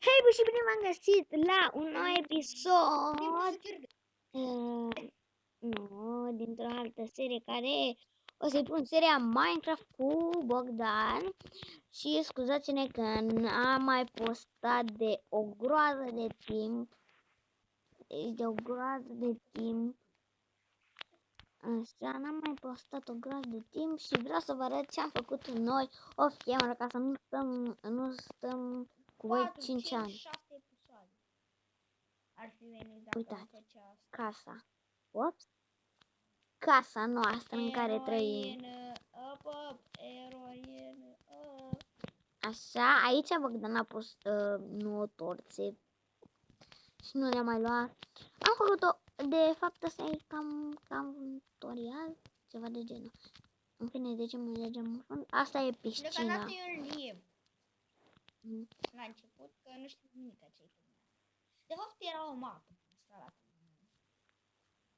Hei, bă, și bine v-am găsit la un nou episod. Nu, dintr-o altă serie care o să-i pun seria Minecraft cu Bogdan. Și scuzați-ne că n-am mai postat de o groază de timp. Deci de o groază de timp. Așa, n-am mai postat o groază de timp și vreau să vă arăt ce am făcut noi off camera ca să nu stăm cu voi 5 ani. 6 episoade. Ar fi venit dacă Uitați, am făcea asta. casa. Ops. Casa noastră în care trăim. Eroină. Așa, aici Bogdan a pus 9 torțe și nu le-am mai luat. Am făcut-o, de fapt ăsta e cam un tutorial, ceva de genul. În fine, de ce mă mergem în fund? Asta e piscina. Deocamdată eu îl lieb. La început, că nu știu nimic ce-i filmat. De fapt era o mapă instalată.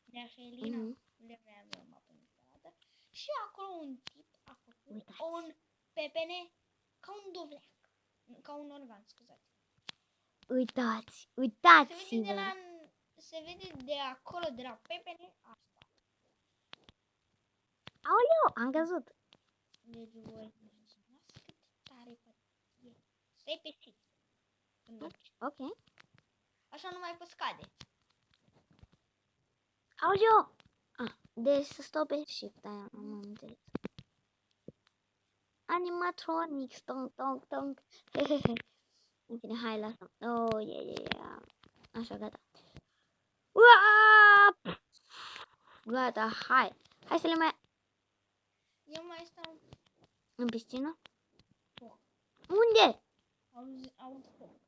De așa Elina le avea o mapă instalată. Și acolo un tip a făcut un pepene ca un dovleac. Ca un organ, scuzați. Uitați-vă! Se vede de acolo, de la pepene, asta. Aoleu, am căzut. Deci voi imaginați cât de tare e. Stai pe sit. Ok. Așa nu mai poți cade. Aoleu! Deci să stau pe shift, aia am înțeles. Animatronics, tong. În fine, hai, lasă. Oh, yeah. Așa, gata. Gata, hai. Hai să le mai... Eu mai stau... În piscină? Foc. Unde? Aud foc.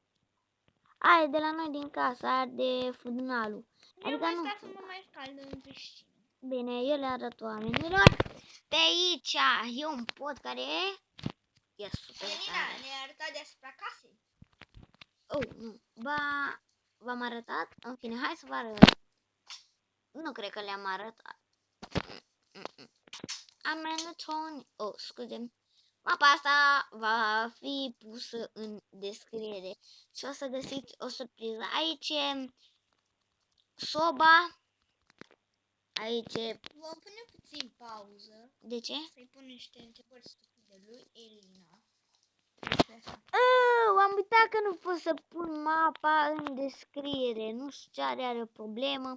Ai, de la noi din casă, arde furnalul. Eu mai stau să mă mai scald în piscină. Bine, eu le arăt oamenilor. Pe aici e un pod care e super Elina, tare. ne-ai arătat deasupra casei? Oh, nu. V-am arătat? În fine, hai să vă arăt. Nu cred că le-am arătat. Animatronic. Oh, scuze. Mapa asta va fi pusă în descriere și o să găsiți o surpriză. Aici e soba. Aici e... Vom pune puțin pauză. De ce? Să-i pun niște întrebări stupide lui Elina. Am uitat că nu pot să pun mapa în descriere. Nu știu ce are o problemă.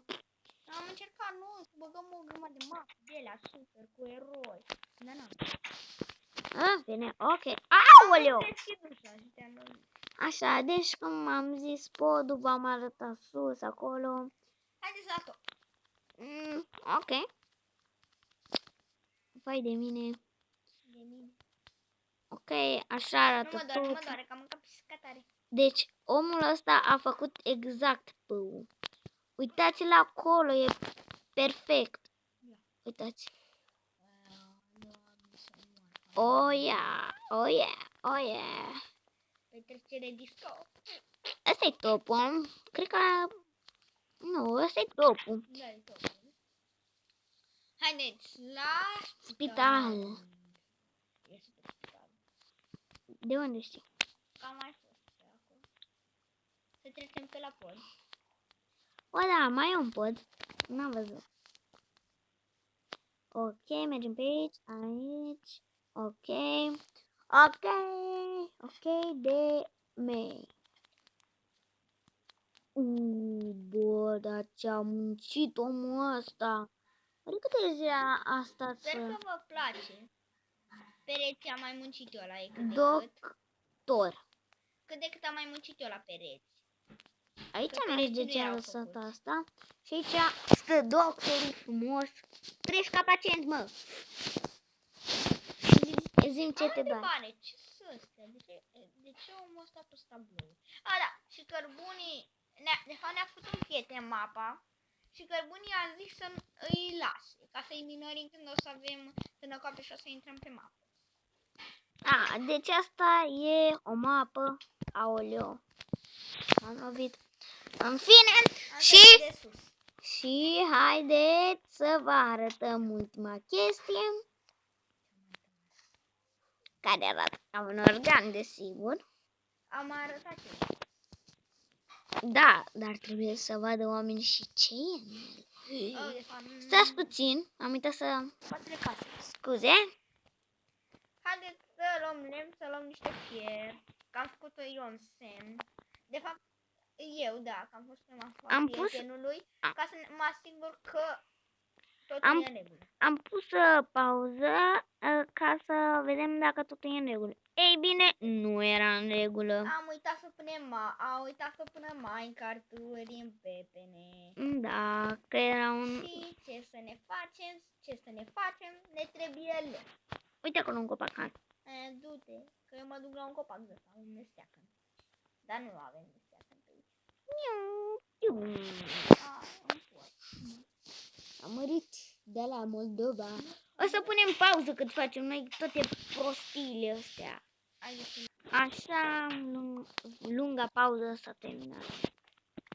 Am încercat noi să băgăm o grămadă de mape de alea super cu eroi. Da, nu. Bine, ok. Aoleu! Așa, deci cum am zis, podul v-am arătat sus, acolo. Haideți la tot. Ok. Vai de mine. Ok, așa arată Nu mă tot. doare, că am mâncat piscatare. Deci, omul ăsta a făcut exact pău. Uitați-l acolo, e perfect. Uitați. Oh yeah. Petrecere disco. Ăsta e topul. Cred că... Nu, ăsta e topul. Da, e topul. Haideți la... Spital. E super spital. De unde știi? Că am mai fost pe acolo. Să trecem pe la pod. O, da, mai e un pod. N-am văzut. Ok, mergem pe aici. Ok, de mei. Bă, dar ce-a muncit omul ăsta. Adică câte zile a stat Sper că vă place. Pereții am mai muncit eu la ei cât de cât. Doctor. Cât de cât am mai muncit eu la pereți. Aici nu știu de ce a lăsat asta. Și aici stă doctorul frumos. Treci ca pacient, mă. Zi-mi ce te bani. Ce sunt astea? De ce omul ăsta a pus tablou? A, da. Și cărbunii... De fapt ne-a făcut un prieten mapa. Și cărbunii a zis să îi lase. Ca să-i minorim când o să avem tânăcoape și o să intrăm pe mapă. Deci asta e o mapă. Aoleu. M-am lovit. În fine. Și haideți să vă arătăm ultima chestie. Care arată ca un organ, desigur. Am arătat eu. Da, dar trebuie să vadă oamenii și ce e în el. Oh, de fapt, Stați puțin, am uitat să... spatele casei. Scuze? Haideți să luăm lemn, să luăm niște fier. Că am făcut-o eu în semn. De fapt, eu, da, că am fost prima Am pus- prietenului, am- ca să mă asigur că totul Am- e în regulă. Am pus pauză ca să vedem dacă totul e în regulă. Ei bine, nu era în regulă. Am uitat să punem a uitat să punem Minecraft-uri în pepene. Da, că era un... Și ce să ne facem? Ne trebuie lemn. Uite acolo un copacan. Du-te, că eu mă duc la un copac de ăsta, un mesteacă. Dar nu avem mesteacă pe aici. Nu pot. Am mărit de la Moldova. O să punem pauză cât facem noi toate prostiile astea. Așa, lunga pauză s-a terminat.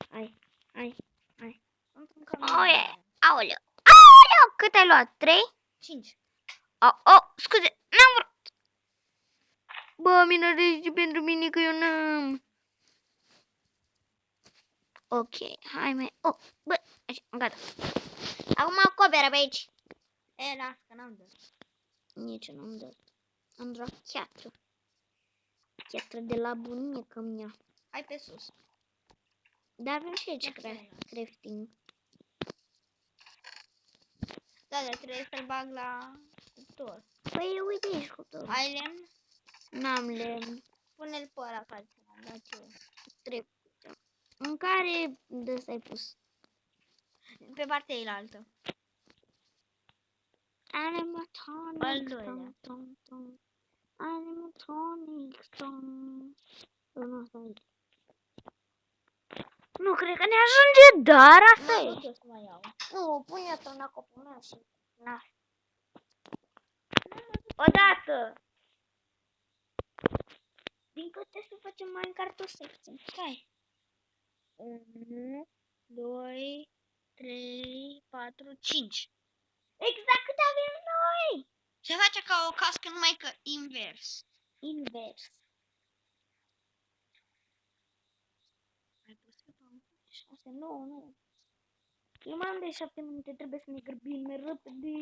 Hai. Sunt în cam Aoleu, cât ai luat? 3? 5. Scuze, n-am vrut. Bă, minărești pentru mine că eu n-am. Ok, hai mai. Bă, așa, gata. Acum acoperă pe aici. Las că n-am dat. Nici eu n-am dat. Am dat chiatră. Chiatră de la bunică mea. Hai pe sus. Dar avem și aici Ia să crafting. Da, dar trebuie să-l bag la cuptor. Păi uite aici cuptorul. Ai lemn? N-am lemn. Pune-l pe ăla care ți-l-am dat eu. Trebuie. În care de s-ai pus? Pe partea eilaltă. Animatronics. Al doilea. Animatronics. Nu cred că ne ajunge, dar asta e. Nu să mai iau. Nu, pune-o în acopul meu și... Na. Odată! Din câte să facem Minecraft-ul secție. Stai. 1, 2, 3, 4, 5. Exact cât avem noi! Se face ca o cască numai că invers. Invers. Ai pus pe pauză? 6, nu. Eu mai am de 7 minute, trebuie să ne grăbim repede.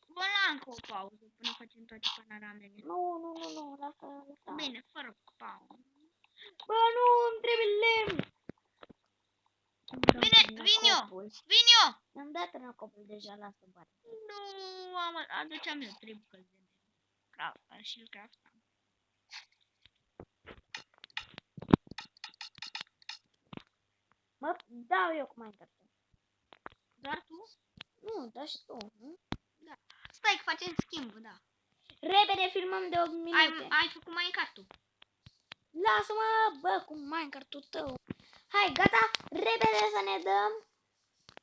Bă, încă o pauză până facem toate panoramele. Nu, lasă. Bine, fără pauză. Bă, nu, îmi trebuie lemn. Vin eu! Mi-am dat în acopul deja, lasă bani. Nu, aduceam eu 3 bucăți de lemn. Și îl craftam. Mă dau eu cu Minecraft-ul. Doar tu? Nu, dar și tu, nu? Da. Stai că facem schimbul, da. Repede filmăm de 8 minute. Ai făcut Minecraft-ul? Lasă-mă, bă, cu Minecraft-ul tău. Hai, gata, repede să ne dăm.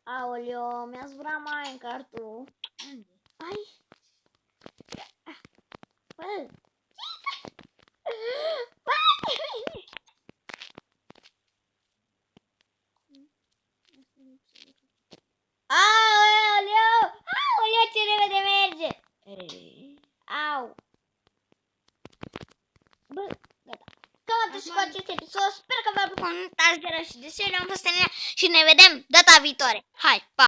Aoleo, mi-a zburat Minecraft-ul. Unde? Ai. Bă. Aoleo, ce repede merge. Au. Bă, gata. Cam atât și cu acest episod. Sper că v-a plăcut. Uitați de la și de serie. Am fost Elena și ne vedem data viitoare. Hai, pa!